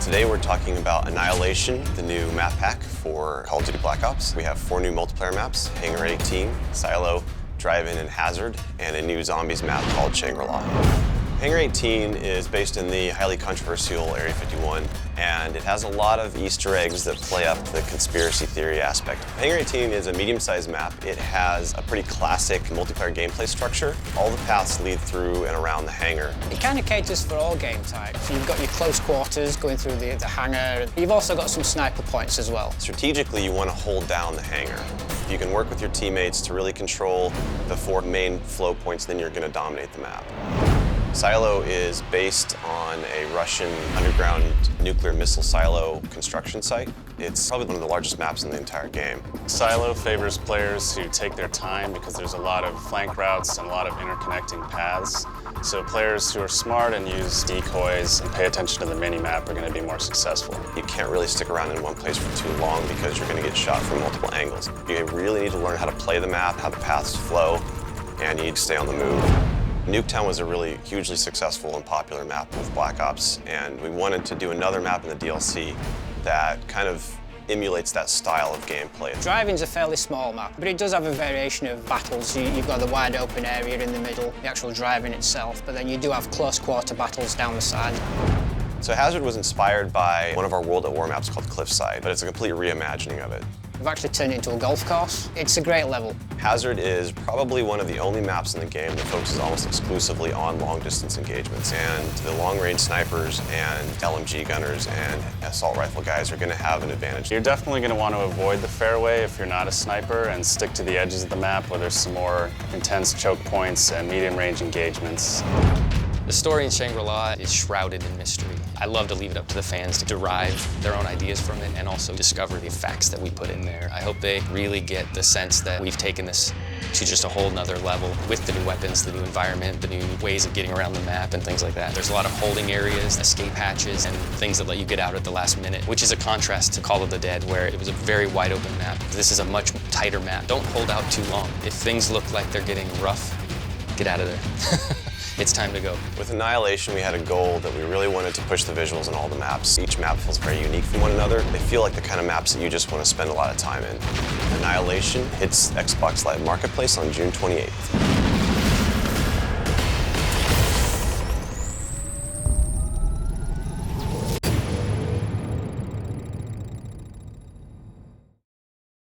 Today we're talking about Annihilation, the new map pack for Call of Duty Black Ops. We have 4 new multiplayer maps: Hangar 18, Silo, Drive-In, and Hazard, and a new zombies map called Shangri-La. Hangar 18 is based in the highly controversial Area 51, and it has a lot of Easter eggs that play up the conspiracy theory aspect. Hangar 18 is a medium-sized map. It has a pretty classic multiplayer gameplay structure. All the paths lead through and around the hangar. It kind of caters for all game types. You've got your close quarters going through the hangar. You've also got some sniper points as well. Strategically, you want to hold down the hangar. If you can work with your teammates to really control the 4 main flow points, then you're going to dominate the map. Silo is based on a Russian underground nuclear missile silo construction site. It's probably one of the largest maps in the entire game. Silo favors players who take their time because there's a lot of flank routes and a lot of interconnecting paths. So players who are smart and use decoys and pay attention to the mini-map are going to be more successful. You can't really stick around in one place for too long because you're going to get shot from multiple angles. You really need to learn how to play the map, how the paths flow, and you need to stay on the move. Nuketown was a really hugely successful and popular map with Black Ops, and we wanted to do another map in the DLC that kind of emulates that style of gameplay. Drive-In's a fairly small map, but it does have a variation of battles. You've got the wide open area in the middle, the actual Drive-In itself, but then you do have close quarter battles down the side. So Hazard was inspired by one of our World at War maps called Cliffside, but it's a complete reimagining of it. We've actually turned it into a golf course. It's a great level. Hazard is probably one of the only maps in the game that focuses almost exclusively on long-distance engagements, and the long-range snipers and LMG gunners and assault rifle guys are going to have an advantage. You're definitely going to want to avoid the fairway if you're not a sniper and stick to the edges of the map where there's some more intense choke points and medium-range engagements. The story in Shangri-La is shrouded in mystery. I love to leave it up to the fans to derive their own ideas from it and also discover the facts that we put in there. I hope they really get the sense that we've taken this to just a whole nother level with the new weapons, the new environment, the new ways of getting around the map and things like that. There's a lot of holding areas, escape hatches, and things that let you get out at the last minute, which is a contrast to Call of the Dead, where it was a very wide open map. This is a much tighter map. Don't hold out too long. If things look like they're getting rough, get out of there. It's time to go. With Annihilation, we had a goal that we really wanted to push the visuals in all the maps. Each map feels very unique from one another. They feel like the kind of maps that you just want to spend a lot of time in. Annihilation hits Xbox Live Marketplace on June 28th.